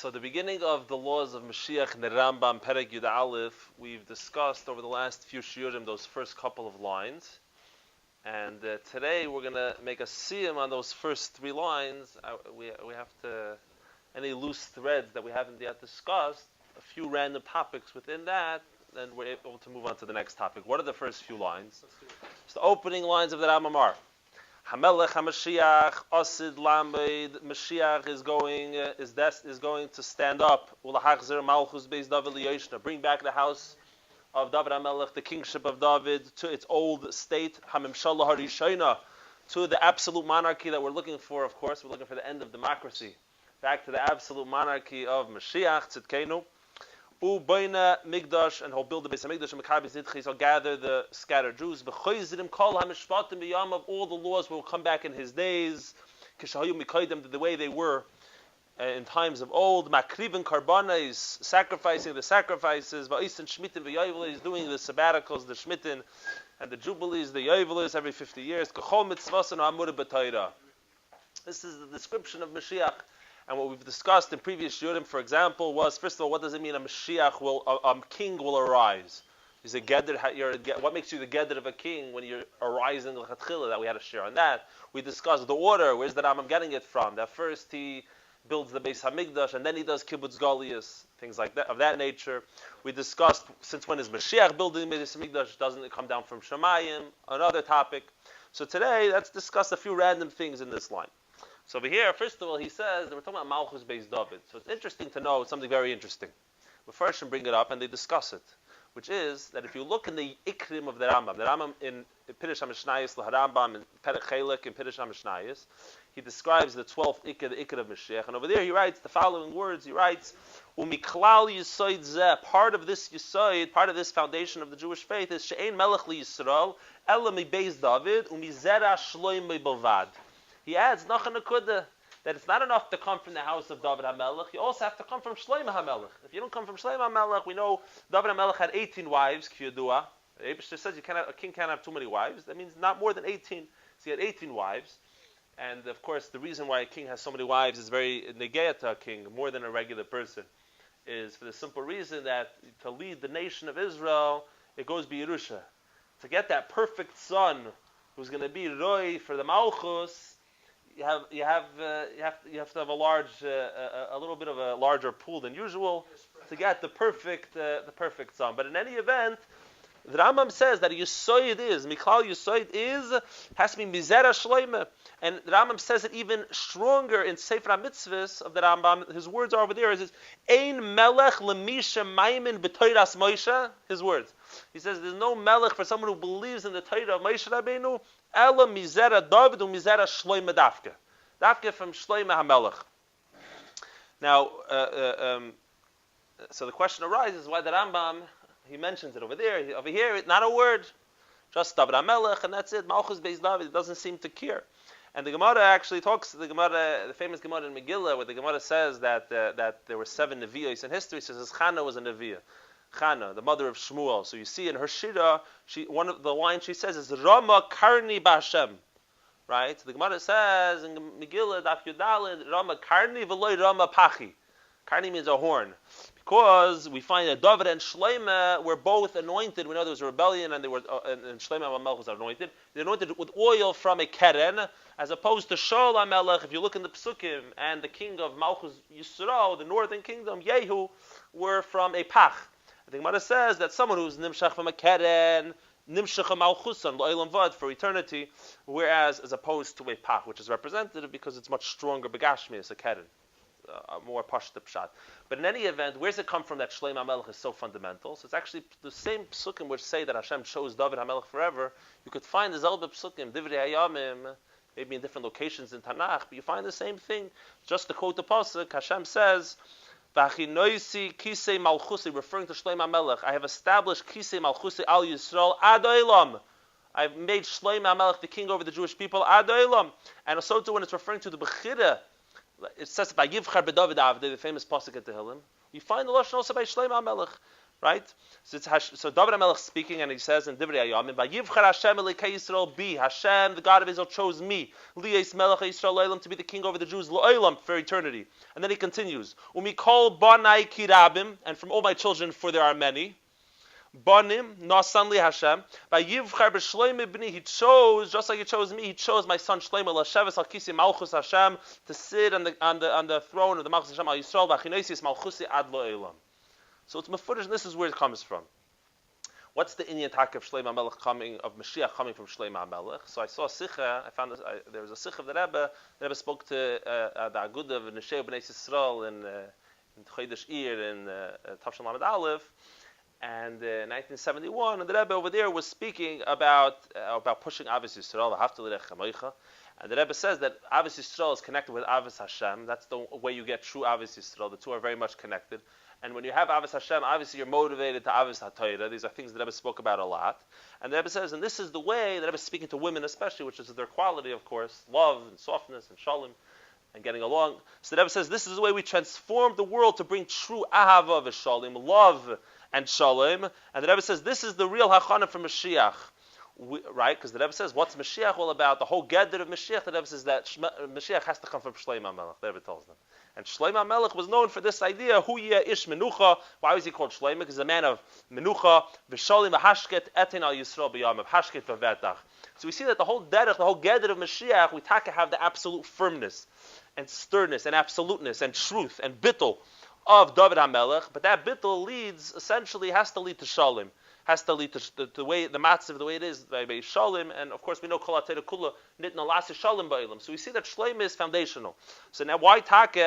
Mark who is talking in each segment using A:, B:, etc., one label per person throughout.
A: So the beginning of the laws of Moshiach in the Rambam Perek Yud Aleph, we've discussed over the last few shiurim those first couple of lines, and today we're going to make a siyum on those first three lines. We have to, any loose threads that we haven't yet discussed, a few random topics within that, then we're able to move on to the next topic. What are the first few lines? It's the opening lines of the Rambam are Hamelech HaMashiach Osid Lamed. Mashiach is going to stand up. Ulahachzer Malchus Beis David Liyoshna. Bring back the house of David Hamelech, the kingship of David, to its old state. Hamimshalah Harishayna, to the absolute monarchy that we're looking for. Of course, we're looking for the end of democracy. Back to the absolute monarchy of Mashiach Tzidkenu. Ubayna Migdash, and he'll build the Beis Hamikdash, and Mekabe Zidchis, he'll gather the scattered Jews. B'choizidim kol hamishpatim b'yam, of all the laws will come back in his days. Kishahayu mikaydem, the way they were in times of old. Makrivin karbanas, sacrificing the sacrifices. Va'isen shmitin v'yovelis, doing the sabbaticals, the shmitin, and the jubilees, the yovelis every 50 years. Kachol mitzvasan amur b'tayra. This is the description of Mashiach. And what we've discussed in previous shurim, for example, was, first of all, what does it mean a Mashiach a king will arise? Is a gedder, what makes you the gedder of a king when you're arising l'chatchila? That we had a share on that. We discussed the order. Where's the Rambam getting it from? That first he builds the Beis Hamikdash, and then he does kibbutz galius, things like that of that nature. We discussed since when is Mashiach building the Beis Hamikdash? Doesn't it come down from Shemayim? Another topic. So today, let's discuss a few random things in this line. So over here, first of all, he says that we're talking about Malchus Beis David. So it's interesting to know something very interesting. But first, should bring it up and they discuss it, which is that if you look in the Ikrim of the Rambam in Pirush HaMishnayos LaHarambam, in Perek Hamelech in Pirush HaMishnayos, he describes the 12th Ikr, the Ikr of Mashiach, and over there he writes the following words. He writes, "Umiklal Yisoid Zeh." Part of this Yisoid, part of this foundation of the Jewish faith is She'ein Melech Li Yisrael Ela Mi Beis David Umizera Shlomo Bilvad. He adds, that it's not enough to come from the house of David HaMelech, you also have to come from Shlomo HaMelech. If you don't come from Shlomo HaMelech, we know David HaMelech had 18 wives, Kiyadua. The Eibusher says a king can't have too many wives. That means not more than 18. So he had 18 wives. And of course, the reason why a king has so many wives is very negaya to a king, more than a regular person, is for the simple reason that to lead the nation of Israel, it goes b'Yerusha. To get that perfect son who's going to be Roy for the Malchus, you have to have a little bit of a larger pool than usual to get the perfect son. But in any event, the Rambam says that Yisoid Miklal Yisoid has to be Mizera Shloime, and the Rambam says it even stronger in Sefer HaMitzvahs of the Rambam. His words are over there. He says, "Ein Melech lemisha maimin b'toiras Moshe." His words. He says, "There's no Melech for someone who believes in the Torah of Moshe Rabbeinu. Ela mizera David u mizera Shloime Dafke from Shloime HaMelech." Now, so the question arises why the Rambam, he mentions it over there. Over here, not a word, just David HaMelech, and that's it. Malchus Beis David. It doesn't seem to care. And the Gemara actually talks. The famous Gemara in Megillah, where the Gemara says that there were 7 Nevi'os in history. It says Chana was a Nevi'ah. Chana, the mother of Shmuel. So you see in her Shira, one of the lines she says is Rama Karni B'Hashem. Right? So the Gemara says in Megillah, Daf Yudalid, Rama Karni v'loy Rama Pachi. Karni means a horn. Because we find that David and Shlomo were both anointed. We know there was a rebellion, and and Shlomo HaMelech was anointed. They're anointed with oil from a keren, as opposed to Shaul HaMelech. If you look in the Psukim, and the king of Malchus Yisrael, the northern kingdom, Yehu, were from a pach. The Gemara says that someone who's nimshach from a keren, nimshach malchusan, lo'elam vad, for eternity, whereas as opposed to a pach, which is representative because it's much stronger begashmi as a keren. More pashta pshat. But in any event, where's it come from that Shlomo HaMelech is so fundamental? So it's actually the same psukim which say that Hashem chose David HaMelech forever. You could find the Zelba psukim, Divrei Hayamim, maybe in different locations in Tanakh, but you find the same thing. Just to quote the pasuk, Hashem says, "V'achinoisi kisei malchusi," referring to Shlomo HaMelech. I have established kisei malchusi al Yisrael ad olam. I've made Shlomo HaMelech the king over the Jewish people ad olam. And also too, when it's referring to the Bechira, it says by Yivchar B'David Avdei, the famous pasuk at Tehillim. You find the lashon also by Shlomo HaMelech. right? So David HaMelech speaking, and he says in Divrei Hayamim, "Vayivchar Hashem Elokei Yisrael bi." Hashem, the God of Israel, chose me, Liyos Melech Yisrael Olam, to be the king over the Jews, L'Olam, for eternity. And then he continues, "Umikol Banai Kirabim," and from all my children, for there are many. Banim Nasan Li Hashem. Vayivchar b'Shlomo b'ni. He chose, just like he chose me, he chose my son Shlomo L'Sheves Al Kisi Malchus Hashem, to sit on the throne of the Malchus Hashem Al Yisrael V'Achinosis Malchusi Ad L'Olam. So it's mefurish, and this is where it comes from. What's the Inyan Tak of Shlomo HaMelech of Mashiach coming from Shlomo HaMelech? So I saw a Sikha, there was a Sikha of the Rebbe spoke to the Agudah of Neshei B'nai Yisrael in Chodesh Iyar in Tafshan Lamed Aleph, and in 1971, and the Rebbe over there was speaking about pushing Avos Yisrael, V'Hafta L'Recha Chamocha, and the Rebbe says that Avos Yisrael is connected with Avos Hashem. That's the way you get true Avos Yisrael. The two are very much connected. And when you have Avos Hashem, obviously you're motivated to Avos HaTorah. These are things the Rebbe spoke about a lot. And the Rebbe says, and this is the way, the Rebbe is speaking to women especially, which is their quality, of course, love and softness and shalom and getting along. So the Rebbe says, this is the way we transform the world to bring true ahava v'shalom, love and shalom. And the Rebbe says, this is the real hachana for Mashiach. Right? Because the Rebbe says, what's Mashiach all about? The whole gedder of Mashiach, the Rebbe says that Mashiach has to come from Shlomo HaMelech. The Rebbe tells them. And Shlomo HaMelech was known for this idea, Hu yeh ish menucha. Why was he called Shlomo? Because he's a man of menucha, v'shalim v'hashket etin al Yisrael b'yam, of hashket v'vetach. So we see that the whole derech, the whole gedder of Mashiach, we have the absolute firmness and sternness and absoluteness and truth and bittul of David HaMelech, but that bittul has to lead to shalom. Has to lead to the way the matzav, the way it is by shalom, and of course we know kol atayra kula nitna lasi shalom ba'ilam. So we see that shleim is foundational. So now why take?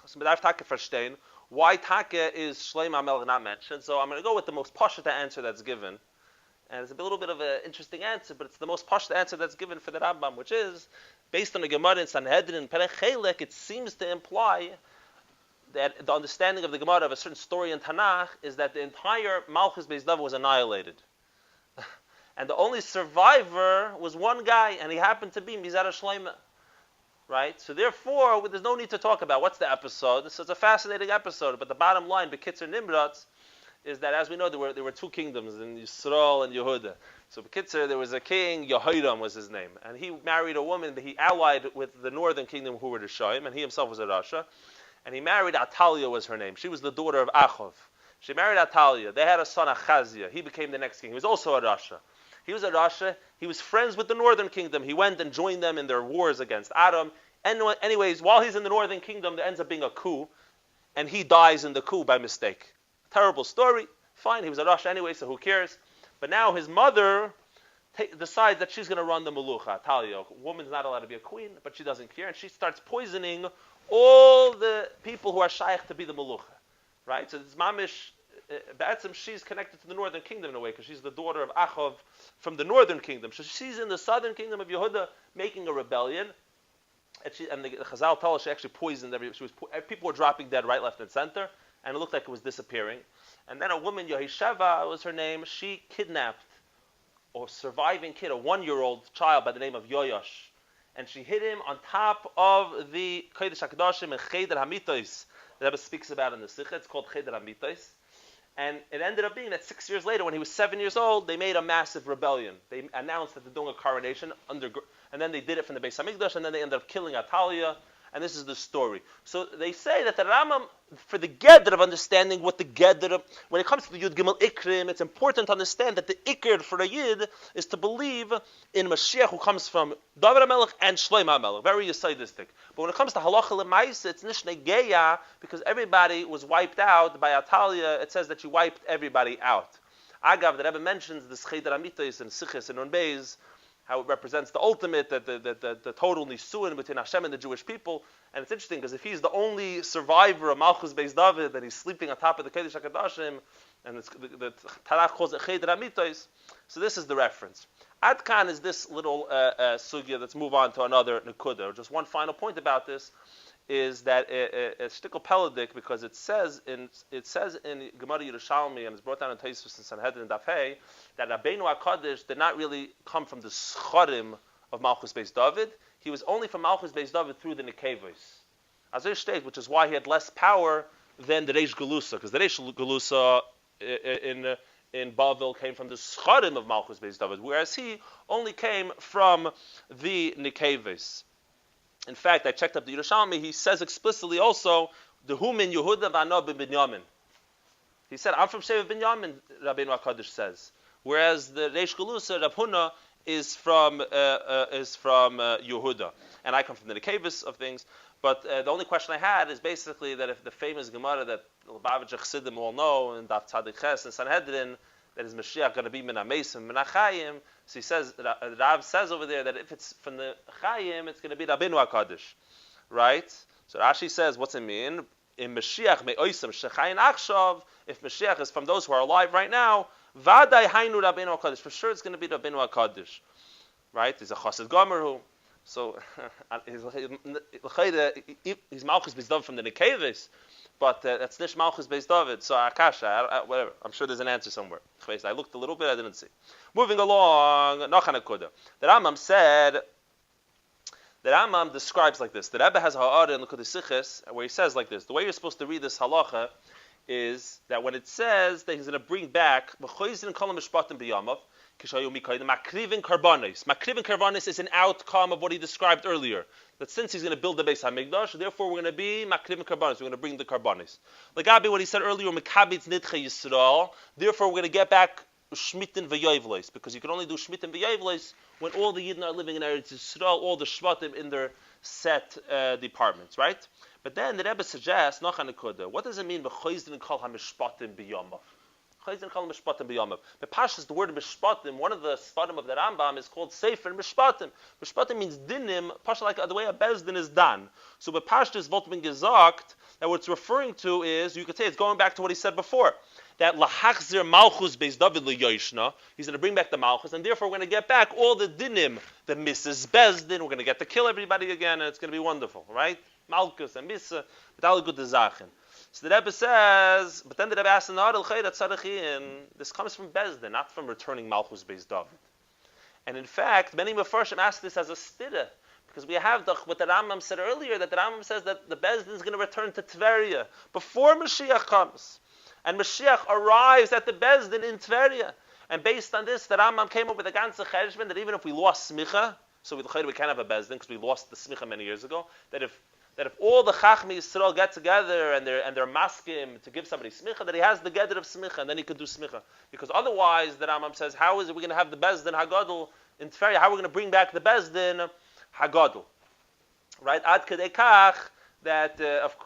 A: So I've take verstehen. Why take is Shlomo HaMelech not mentioned? So I'm going to go with the most pashut answer that's given, and it's a little bit of an interesting answer, but it's the most pashut answer that's given for the Rambam, which is based on the Gemara in Sanhedrin Perek Hamelech. It seems to imply that the understanding of the Gemara of a certain story in Tanakh is that the entire Malchus Beis David was annihilated. And the only survivor was one guy, and he happened to be Mizar Shlomo. Right? So therefore, there's no need to talk about what's the episode. This is a fascinating episode, but the bottom line, Bekitzer Nimratz, is that as we know, there were two kingdoms, in Yisrael and Yehuda. So Bekitzer, there was a king, Yehoram was his name, and he married a woman, he allied with the northern kingdom who were the Shoim, and he himself was a Rasha. And he married Atalia was her name. She was the daughter of Achov. She married Atalia. They had a son, Achazia. He became the next king. He was also a Rasha. He was a Rasha. He was friends with the northern kingdom. He went and joined them in their wars against Aram. And anyways, while he's in the northern kingdom, there ends up being a coup. And he dies in the coup by mistake. Terrible story. Fine, he was a Rasha anyway, so who cares? But now his mother decides that she's going to run the Melucha, Atalia. A woman's not allowed to be a queen, but she doesn't care. And she starts poisoning all the people who are shaykh to be the Melucha, right? So it's mamish, Ba'atzim, she's connected to the northern kingdom in a way, because she's the daughter of Achov from the northern kingdom. So she's in the southern kingdom of Yehuda making a rebellion, and the Chazal tell us she actually poisoned people were dropping dead right, left, and center, and it looked like it was disappearing. And then a woman, Yehisheva was her name, she kidnapped a surviving kid, a 1-year-old child by the name of Yoyosh, and she hid him on top of the Kodesh HaKadoshim and Cheder HaMitos. The Rebbe speaks about in the Sikha. It's called Cheder HaMitos. And it ended up being that 6 years later, when he was 7 years old, they made a massive rebellion. They announced that they're doing a coronation, and then they did it from the Beis HaMikdash, and then they ended up killing Atalia. And this is the story. So they say that the Rambam, for the gedder of understanding what the gedder, when it comes to the Yud Gimel Ikrim, it's important to understand that the Ikr for a Yid is to believe in Mashiach, who comes from David HaMelech and Shlomo HaMelech, very Yisayistic. But when it comes to Halacha L'Maisa, it's Nishne Geya, because everybody was wiped out by Atalia. It says that you wiped everybody out. Agav, the Rebbe mentions the Cheder HaMitos and Sichis and Unbeis, how it represents the ultimate, the total nisuin between Hashem and the Jewish people. And it's interesting, because if he's the only survivor of Malchus Beis David, and he's sleeping on top of the Kodesh HaKadoshim, and the Tanakh calls it Cheder HaMitos, so this is the reference. Ad Kan is this little sugya. Let's move on to another nekuda. Just one final point about this is that it's shtickle peladik, because it says in Gemara Yerushalmi, and it's brought down in Tosfos and Sanhedrin Daf Hey, that Rabbeinu HaKadosh did not really come from the Scharim of Malchus Beis David. He was only from Malchus Beis David through the Nekevos, Azir State, which is why he had less power than the Reish Galusa, because the Reish Galusa in Bavel came from the Scharim of Malchus Beis David, whereas he only came from the Nikeves. In fact, I checked up the Yerushalmi, he says explicitly also, the Humin Yehuda v'ano b'Binyamin. He said, I'm from Sheva Binyamin, Rabbeinu HaKadosh says. Whereas the Reish Galusa, Rab Huna, is from Yehuda. And I come from the Nikeves of things. But the only question I had is basically that if the famous Gemara that Lubavitch Chassidim all know, in Daf Tzadik Ches and Sanhedrin, that is Mashiach going to be Min HaMesim, Min HaChayim. So he says, Rav says over there that if it's from the Chayim, it's going to be Rabbeinu HaKadosh. Right? So Rashi says, what's it mean? In Mashiach me'oisam shechayin achshav, if Mashiach is from those who are alive right now, vaday hainu Rabbeinu HaKadosh. For sure it's going to be Rabbeinu HaKadosh. Right? He's a chassid gomer. So he's Malchus Beis David from the Nikeves, but that's Nish Malchus Beis David. So Akasha, whatever. I'm sure there's an answer somewhere. I looked a little bit, I didn't see. Moving along, Nachanakuda. The Rambam said, the Rambam describes like this. The Rebbe has a ha'ara in the Siches where he says like this. The way you're supposed to read this halacha is that when it says that he's going to bring back Makrivin karbanis. Makrivin karbanis is an outcome of what he described earlier. That since he's going to build the Beis Hamikdash, therefore we're going to be makrivin karbanis. We're going to bring the karbanis. Like Abi, what he said earlier, Mekabitz nidche Yisrael. Therefore we're going to get back Shmitin v'Yoyvleis, because you can only do Shmitin v'Yoyvleis when all the Yidden are living in Eretz Yisrael, all the Shvatim in their set departments, right? But then the Rebbe suggests, what does it mean? V'choizdin kol hamishpatim b'yomav. The Pashas, the word mishpatim, one of the Sfarim of the Rambam is called Sefer Mishpatim. Mishpatim means dinim, Pasha, like the way a bezdin is done. So the Pashas volt bin gesagt, that what it's referring to is, you could say it's going back to what he said before, that lahachzir malchus beis David liyoshna, he's going to bring back the malchus, and therefore we're going to get back all the dinim, the Mrs. Bezdin, we're going to get to kill everybody again, and it's going to be wonderful, right? Malchus and Misa, but all good zachen. So the Rebbe says, but then the Rebbe asks, this comes from Bezdin, not from returning Malchus Beis David. And in fact, many Mefarshim ask this as a stira, because we have what the Rambam said earlier, that the Rambam says that the Bezdin is going to return to Tveria before Mashiach comes. And Mashiach arrives at the Bezdin in Tveria. And based on this, the Rambam came up with a ganze cheshbon that even if we lost smicha, so we can't have a Bezdin because we lost the smicha many years ago, that if all the Chachmi Yisrael get together and they're maskim to give somebody smicha, that he has the gedder of smicha, and then he could do smicha. Because otherwise, the Rambam says, how is it we're going to have the Bezdin Hagadol in Tveria? How are we going to bring back the Bezdin Hagadol? Right? Ad kedei kach, that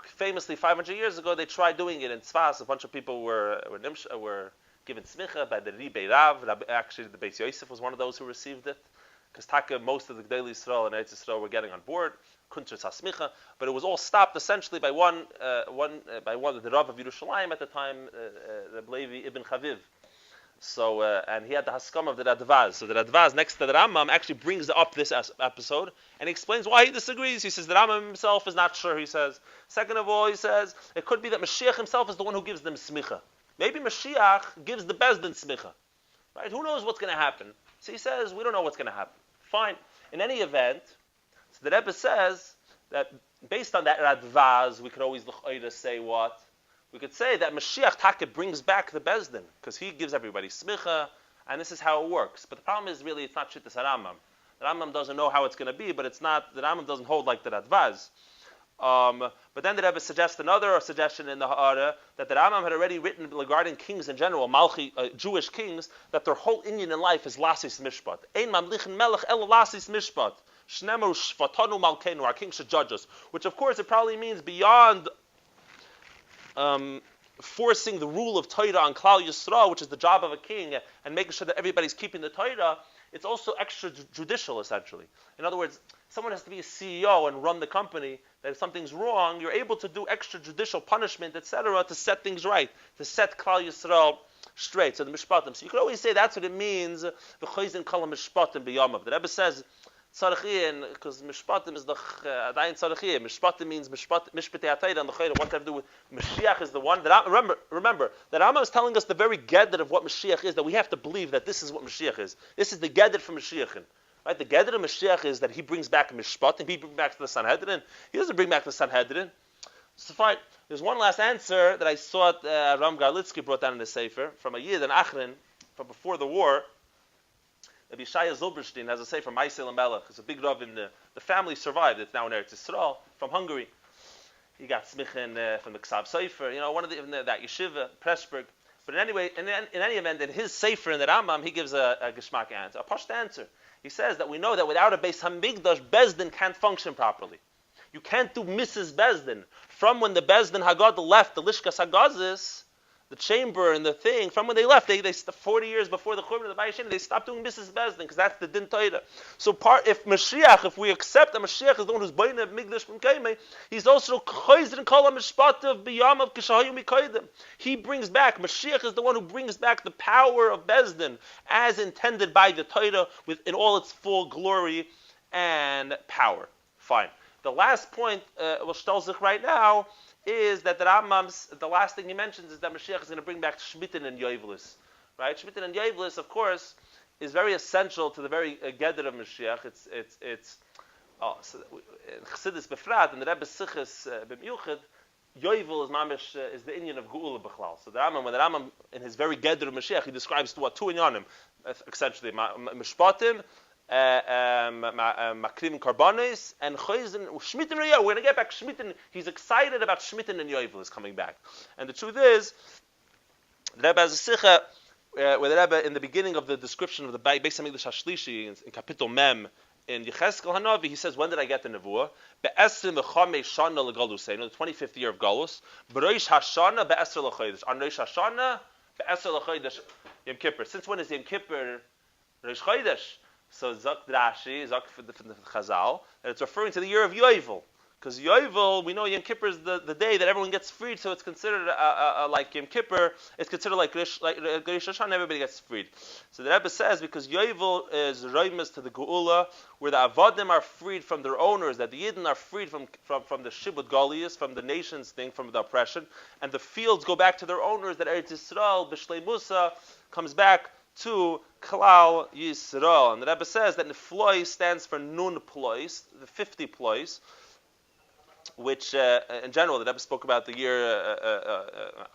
A: famously 500 years ago, they tried doing it in Tzfas. A bunch of people were given smicha by the Ribei Rav. Actually, the Beis Yosef was one of those who received it. Because most of the Gdei Yisrael and Eretz Yisrael were getting on board. Kuntres HaSmicha, but it was all stopped essentially by one the Rav of Yerushalayim at the time, Reb Levi Ibn Chaviv. So and he had the Haskam of the Radvaz. So the Radvaz next to the Rambam actually brings up this episode and he explains why he disagrees. He says the Rambam himself is not sure. He says, second of all, he says it could be that Mashiach himself is the one who gives them smicha. Maybe Mashiach gives the Bezdin smicha. Right? Who knows what's going to happen? So he says we don't know what's going to happen. Fine. In any event. So the Rebbe says that based on that Radvaz, we could always say what? We could say that Mashiach Taka brings back the Bezdin, because he gives everybody smicha, and this is how it works. But the problem is really it's not Shittas HaRambam. The Rambam doesn't know how it's going to be, but it's not, the Rambam doesn't hold like the Radvaz. But then the Rebbe suggests another suggestion in the Ha'ara, that the Rambam had already written regarding kings in general, Jewish kings, that their whole Indian in life is Lasis Mishpat. Ein mamlichen melech el Lasis Mishpat. Shnemu shvatanu malkenu, our king should judge us. Which of course it probably means beyond forcing the rule of Torah on Klal Yisrael, which is the job of a king, and making sure that everybody's keeping the Torah, it's also extrajudicial essentially. In other words, someone has to be a CEO and run the company, that if something's wrong, you're able to do extrajudicial punishment, etc., to set things right, to set Klal Yisrael straight. So the Mishpatim. So you could always say that's what it means, v'choizin kol ha-mishpatim b'yamav. The Rebbe says, Tzarechiyah, because Mishpatim is the Adayin Tzarechiyah. Mishpatim means Mishpatei HaTorah, and the Chayra, what to have to do with Mashiach is the one. That remember, that Rambam is telling us the very gedder of what Mashiach is, that we have to believe that this is what Mashiach is. This is the gedder for Mashiach. Right? The gedder of Mashiach is that he brings back Mishpatim, he brings back the Sanhedrin. He doesn't bring back the Sanhedrin. So fine. There's one last answer that I saw Ram Garlitsky brought down in the Sefer from a Yid in Achron from before the war. Rabbi Shaya Zilberstein has a Sefer Maisel Hamelech. It's a big Rav in the family survived. It's now in Eretz Yisrael from Hungary. He got smichen from the Ksav Sefer. One of that yeshiva Pressburg. But anyway, in any event, in his Sefer in the Rambam, he gives a geschmack answer, a pashut answer. He says that we know that without a Beis Hamikdash, Bezdin can't function properly. You can't do Mrs. Bezdin. From when the Bezdin Haggadah left the Lishkas Hagazis, the chamber and the thing, from when they left, they 40 years before the Churban of the Bayis Sheni, they stopped doing Mrs. Bezdin because that's the Din Torah. So if we accept that Mashiach is the one who's buying the Migdash from Kaimei, he's also Chayzer Kol HaMishpatav B'Yam of Kishayu Mikoidim. He brings back, Mashiach is the one who brings back the power of Bezdin as intended by the Torah in all its full glory and power. Fine. The last point, we'll stel sich right now, is that the Rambam's, the last thing he mentions is that Mashiach is going to bring back Shmitten and Yovelis. Right? Shmitten and Yovelis, of course, is very essential to the very Geder of Mashiach. In Chassidus Befrat, in the Rebbe Sichos B'Miuchad, Yovel is mamish is the Inyan of Geula B'chlal. So the Rambam, when the Rambam in his very Geder of Mashiach, he describes two Inyanim, essentially Mishpatim, Makrim Karbonis and Chayzin Shmitten. We're going to get back Shmitten. He's excited about Shmitten and Yovel is coming back. And the truth is, the Rebbe has a Sicha where the Rebbe, in the beginning of the description of the Beis Hamikdash Hashlishi in Kapitel Mem in Yecheskel Hanavi, he says, when did I get the Nevuah? Be'esrim v'chamei shana l'galuseinu, the 25th year of Galus. B'roish hashana be'esr l'chodesh. On Rosh Hashana be'esr l'chodesh Yom Kippur. Since when is Yom Kippur Rosh Chodesh? So Zak Drashi, Zak for the Chazal, and it's referring to the year of Yovel. Because Yovel, we know Yom Kippur is the day that everyone gets freed, so it's considered like Yom Kippur, it's considered like Rosh Hashanah, everybody gets freed. So the Rebbe says, because Yovel is Reimus to the Geula, where the Avadim are freed from their owners, that the Yidden are freed from the Shibud Golius, from the nation's thing, from the oppression, and the fields go back to their owners, that Eretz Yisrael, B'Shlei Musa, comes back to Klal Yisrael. And the Rebbe says that Neflois stands for Nun Plois, the 50 Plois, which in general the Rebbe spoke about the year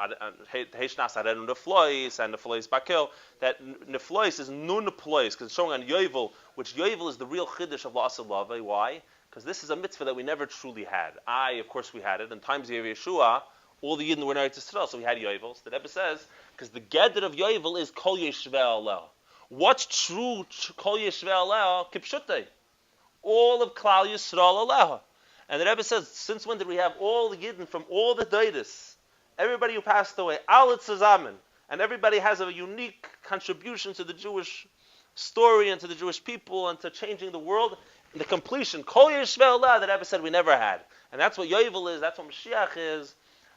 A: Heishnas Arenu Neflois and Neflois Bakil, that Neflois is Nun Plois, because it's showing on Yovel, which Yovel is the real Chiddush of La'aseh Lavei. Why? Because this is a mitzvah that we never truly had. Of course we had it. In times of Yeshua, all the Yidden were in Eretz Yisrael, so we had Yovel. So the Rebbe says, because the Geder of Yovel is Kol Yeshvei Aleh. What's true Kol Yeshvei Aleh? Kipshutei. All of Klal Yisrael Aleh. And the Rebbe says, since when did we have all the Yidden from all the Deidas? Everybody who passed away, Al Tzazamen, and everybody has a unique contribution to the Jewish story and to the Jewish people and to changing the world. And the completion, Kol Yeshvei Aleh, the Rebbe said we never had. And that's what Yovel is, that's what Moshiach is,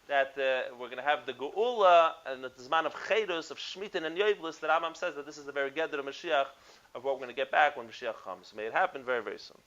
A: that we're going to have the Geula and the Zman of Chedus, of Shmitten and Yovelis, that Rambam says that this is the very Geder of Mashiach, of what we're going to get back when Mashiach comes. May it happen very, very soon.